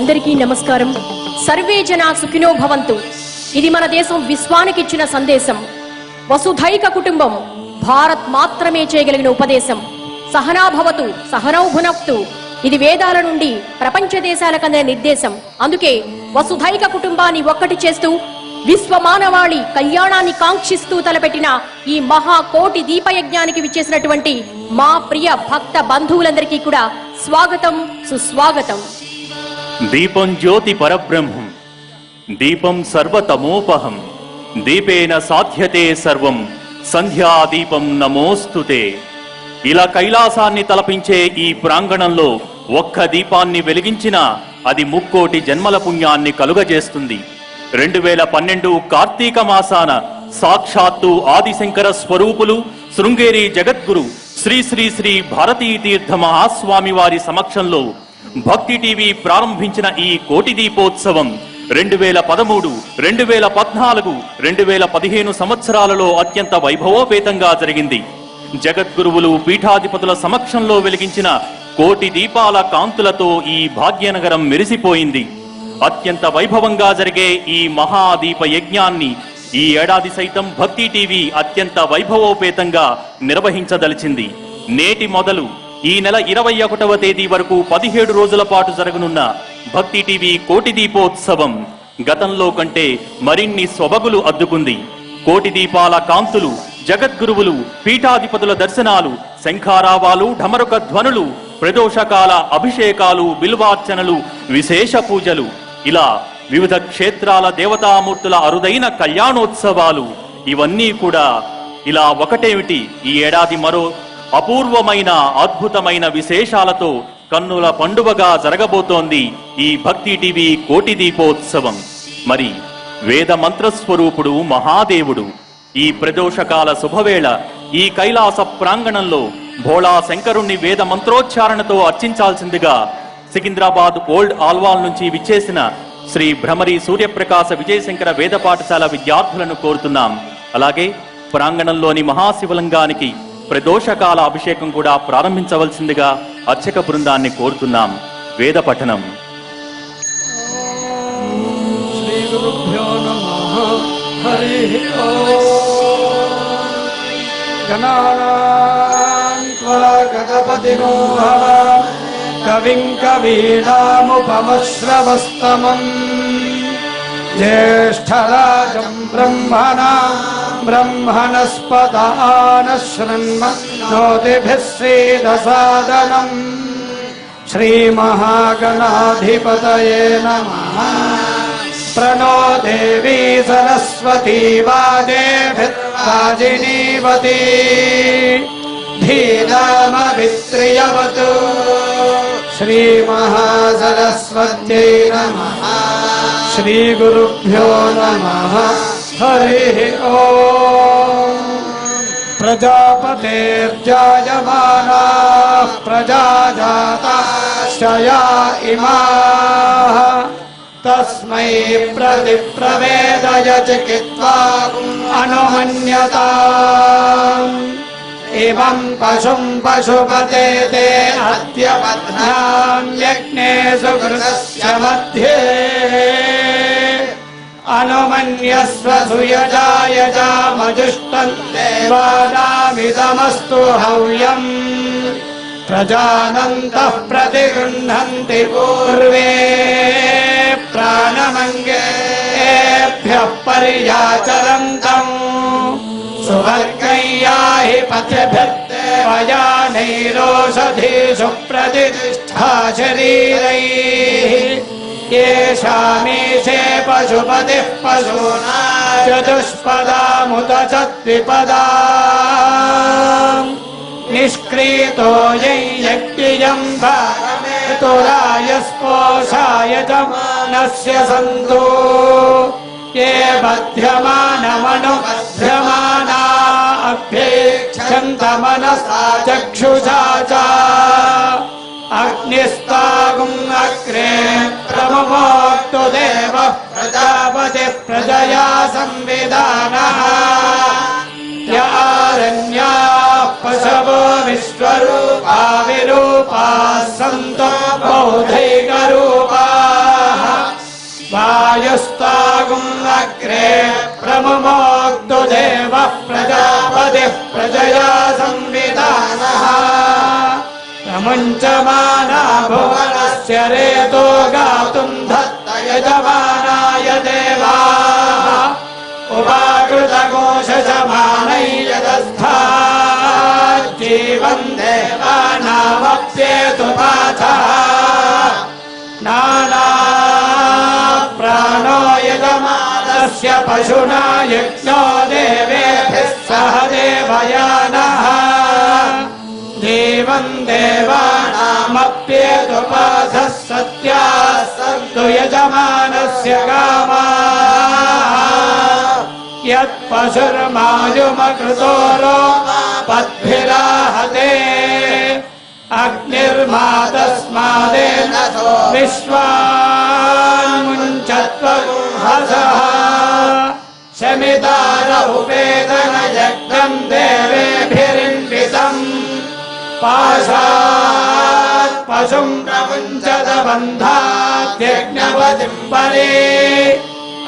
అందరికీ నమస్కారం. సర్వే జనా సుఖినో భవంతు. ఇది మన దేశం విశ్వానికి ఇచ్చిన సందేశం. వసుధైక కుటుంబం భారత్ మాత్రమే చేయగలిగిన ఉపదేశం. సహనాభవతు సహనౌ భునక్తు. ఇది వేదాల నుండి ప్రపంచ దేశాలకు అందిన నిర్దేశం. అందుకే వసుధైక కుటుంబాన్ని ఒక్కటి చేస్తూ విశ్వ మానవాళి కళ్యాణాన్ని కాంక్షిస్తూ తలపెట్టిన ఈ మహాకోటి దీపయజ్ఞానికి విచ్చేసినటువంటి మా ప్రియ భక్త బంధువులందరికీ కూడా స్వాగతం, సుస్వాగతం. దీపం జ్యోతి పరబ్రహ్మం, దీపం సర్వతమోపహం, దీపేన సాధ్యతే సర్వం, సంధ్యాదీపం నమోస్తుతే. ఇలా కైలాసాన్ని తలపించే ఈ ప్రాంగణంలో ఒక్క దీపాన్ని వెలిగించినా అది ముక్కోటి జన్మల పుణ్యాన్ని కలుగజేస్తుంది. 2012 కార్తీక మాసాన సాక్షాత్తు ఆదిశంకర స్వరూపులు శృంగేరి జగద్గురు శ్రీ శ్రీ శ్రీ భారతీ తీర్థ మహాస్వామి వారి సమక్షంలో భక్తి టీవీ ప్రారంభించిన ఈ కోటి దీపోత్సవం 2013, 2014, 2015 సంవత్సరాలలో అత్యంత వైభవోపేతంగా జరిగింది. జగద్గురువులు పీఠాధిపతుల సమక్షంలో వెలిగించిన కోటి దీపాల కాంతులతో ఈ భాగ్యనగరం మెరిసిపోయింది. అత్యంత వైభవంగా జరిగే ఈ మహాదీప యజ్ఞాన్ని ఈ ఏడాది సైతం భక్తి టీవీ అత్యంత వైభవోపేతంగా నిర్వహించదలిచింది. నేటి మొదలు ఈ నెల 21వ తేదీ వరకు 17 రోజుల పాటు జరగనున్న భక్తి టీవీ కోటి దీపోత్సవం గతంలో కంటే మరిన్ని సొబగులు అద్దుకుంది. కోటి దీపాల కాంతులు, జగద్గురువులు, పీఠాధిపతుల దర్శనాలు, శంఖారావాలు, ఢమరుక ధ్వనులు, ప్రదోషకాల అభిషేకాలు, బిల్వార్చనలు, విశేష పూజలు, ఇలా వివిధ క్షేత్రాల దేవతామూర్తుల అరుదైన కళ్యాణోత్సవాలు, ఇవన్నీ కూడా ఇలా ఒకటేమిటి, ఈ ఏడాది మరో అపూర్వమైన అద్భుతమైన విశేషాలతో కన్నుల పండుగగా జరగబోతోంది ఈ భక్తి టీవీ కోటి దీపోత్సవం. మరి వేద మంత్రస్వరూపుడు మహాదేవుడు ఈ ప్రదోషకాల శుభవేళ ఈ కైలాస ప్రాంగణంలో భోళా శంకరుణ్ణి వేద మంత్రోచ్చారణతో అర్చించాల్సిందిగా సికింద్రాబాద్ ఓల్డ్ ఆల్వాల్ నుంచి విచ్చేసిన శ్రీ భ్రమరి సూర్యప్రకాశ విజయశంకర వేద పాఠశాల విద్యార్థులను కోరుతున్నాం. అలాగే ప్రాంగణంలోని మహాశివలింగానికి ప్రదోషకాల అభిషేకం కూడా ప్రారంభించవలసిందిగా అర్చక బృందాన్ని కోరుతున్నాం. వేద పఠనం. శ్రీ గురుభ్యో నమః. హరి ఓం. గణానాన్త్వా గణపతినో హవామహే కవిం కవీనాముపమశ్రవస్తమం జ్యేష్ఠరాజం బ్రహ్మణస్పత ఆనశృణ్వన్నోతిభిः శ్రీదసాదనం. శ్రీమహాగణాధిపతయే నమః. ప్రణో దేవీ సరస్వతీ వాజేభిర్వాజినీవతి ధీనామవిత్రియవతు. శ్రీమహాసరస్వత్యై నమః. శ్రీగురుభ్యో నమః. హరి ఓం. ప్రజాపతేర్జాయమానాః ప్రజాజాతాశ్చయా ఇమాః తస్మై ప్రవేదయచికిత్వా అనుమన్యతాం. ఇవం పశుం పశుపతే తే అద్య బధ్నాం యజ్ఞే సుకృతస్య మధ్యే అనుమన్యస్వ సుయజాయజామజుష్టం దేవానామిదమస్తు హవ్యం. ప్రజానంతః ప్రతిగృహ్ణన్తి పూర్వే ప్రాణమంగేభ్యః పర్యాచరంతం. సువర్గయ్యాహి పథభిర్దేవయానైరోషధీషు ప్రతిష్ఠా శరీరైః. येषामीशे पशुपतिः पशूनां चतुष्पदामुत च द्विपदाम्. निष्क्रीतो यज्ञियं भागमेतुराय स्पोषाय च मानस्य सन्तु. ये बध्यमानमनुबध्यमाना अभ्येक्षन्तमनसा चक्षुषा च. अग्निस्तागुम् अग्रे प्रमुमोक्तु देवः प्रजापतिः प्रजया संविधानः. य आरण्याः पशवो विश्वरूपा विरूपाः सन्तो बौधैकरूपाः. आयुस्तागुम् अग्रे प्रमुमोक्तु देवः प्रजापतिः प्रजया संविधानः प्रमुञ्चमाना भुवनस्य रेतो गातुम् धत्त यजमानाय देवाः उपाकृतकोशमानैर्यदस्थाज्जीवन् देवानामप्येतु पाथः नाना प्राणो यजमानस्य पशुना यज्ञो देवेभिः सह देवयानः देवं देवानामप्येतु पाथः सत्याः सन्तु यजमानस्य कामाः यत्पशुर्मायुमकृतोरो पद्भिराहते अग्निर्मातस्मादेन विश्वान्मुञ्चत्वगुंहसः शमिदार उपेदन यज्ञम् देवेभिरिन्वितम् पाशात् पशुम् प्रमुञ्चत बन्धात् यज्ञपतिम् परे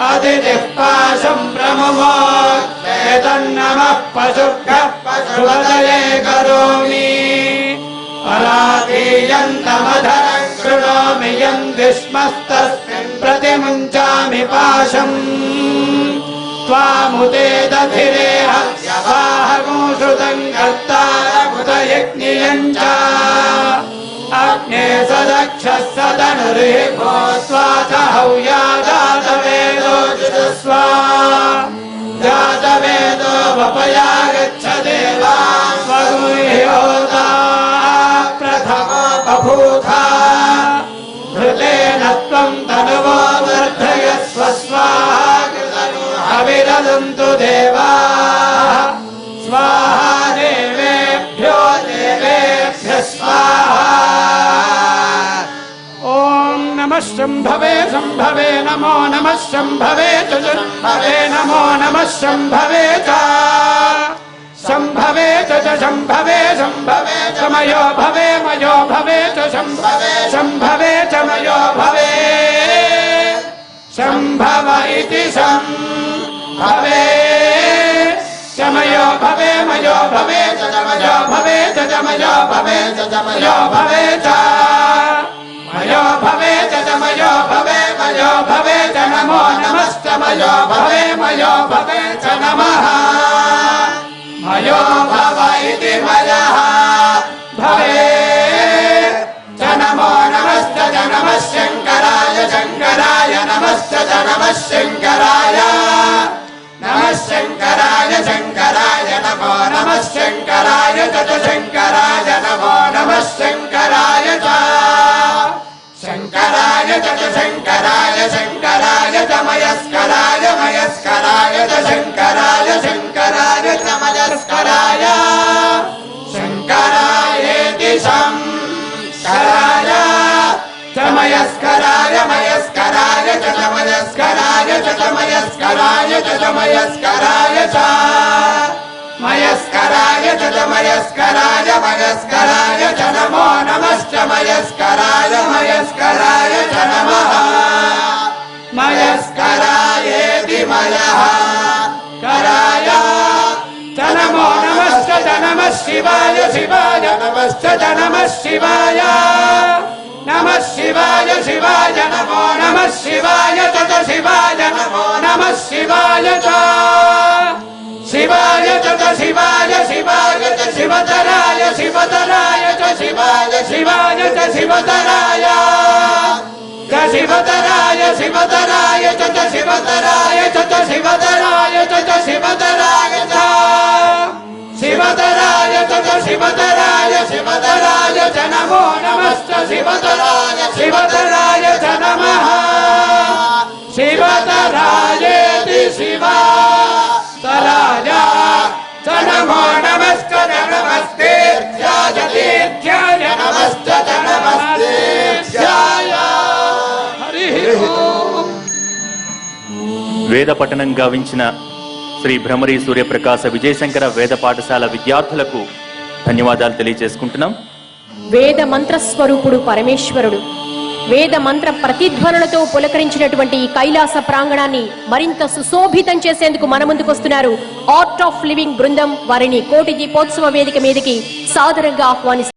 अदितिः पाशम् प्रमुमोत् एतन्नमः पशुभ्यः पशुपतये करोमि परातीयन्तमधरम् शृणोमि यम् विस्मस्तस्मिन् प्रतिमुञ्चामि पाशम् त्वामुते दधिरे हस्यवाहगोषुतम् कर्तारमुदयज्ञियम् च अग्ने सदक्षः सदनुर्हिभो स्वाथहव्या जातवेदो जुषस्वा जातवेदो वपया गच्छ देवान् स्वगुह्योता प्रथमो बभूथा घृतेन त्वम् तनुवो वर्धयस्व स्वाहा हविरदन्तु देवाः स्वाहा देवेभ्यो देवेभ्यः स्वाहा ॐ नमः शम्भवे शम्भवे नमो नमः शम्भवे च शम्भवे नमो नमः शम्भवे च शम्भवे च शम्भवे शम्भवे च मयो भवे मयो भवे च शम्भवे शम्भवे च मयो भवे शम्भव इति शम्भवे च मयो भवे मयो भवे च मयो भवे च मयो भवे च मयो भवे च मयो भवे च मयो भवे मयो भवे च नमो नमश्च मयो भवे मयो भवे च नमः मयो भव इति मयः भवे च नमो नमश्च नमः शङ्कराय शङ्कराय नमश्च नमः शङ्कराय नमः शङ्कराय शङ्कराय नमो नमः शङ्कराय च शङ्कराय नमो नमः शङ्कराय च शङ्कराय च शङ्कराय शङ्कराय च मयस्कराय मयस्कराय च शङ्कराय शङ्कराय च मयस्कराय शङ्करायेति शङ्कराय च मयस्कराय मयस्कराय च मयस्कराय च मयस्कराय च मयस्कराय च मयस्कराय च मयस्कराय मयस्कराय च नमो नमश्च मयस्कराय मयस्कराय च नमः मयस्करायेति मयः कराय च नमो नमश्च नमः शिवाय शिवाय नमश्च नमः शिवाय नमः शिवाय शिवाय नमो नमः शिवाय च शिवाय नमो नमः शिवाय च शिवाय च शिवाय शिवाय च शिवतराय शिवतराय च शिवाय शिवाय च शिवतराय च शिवतराय शिवतराय च शिवतराय च शिवतराय च शिवतराय च शिवतराय च शिवतराय शिवतराय च नमो नमश्च शिवतराय शिवतराय च नमः शिवतरायेति शिवतराय च नमो नमश्च नमस्तेऽध्याय तीर्थ्याय नमश्च नमस्तेऽध्याय हरिः ओम् వేద పఠనం గావించిన శ్రీ భ్రమరి సూర్యప్రకాశ విజయశంకర వేద పాఠశాల విద్యార్థులకు ధన్యవాదాలు తెలియజేసుకుంటున్నాం. వేద మంత్ర స్వరూపుడు పరమేశ్వరుడు వేద మంత్ర ప్రతిధ్వనులతో పులకరించినటువంటి ఈ కైలాస ప్రాంగణాన్ని మరింత సుశోభితం చేసేందుకు మన ముందుకొస్తున్నారు ఆర్ట్ ఆఫ్ లివింగ్ బృందం. వారిని కోటి దీపోత్సవ వేదిక మీదకి సాదరంగా ఆహ్వానిస్తారు.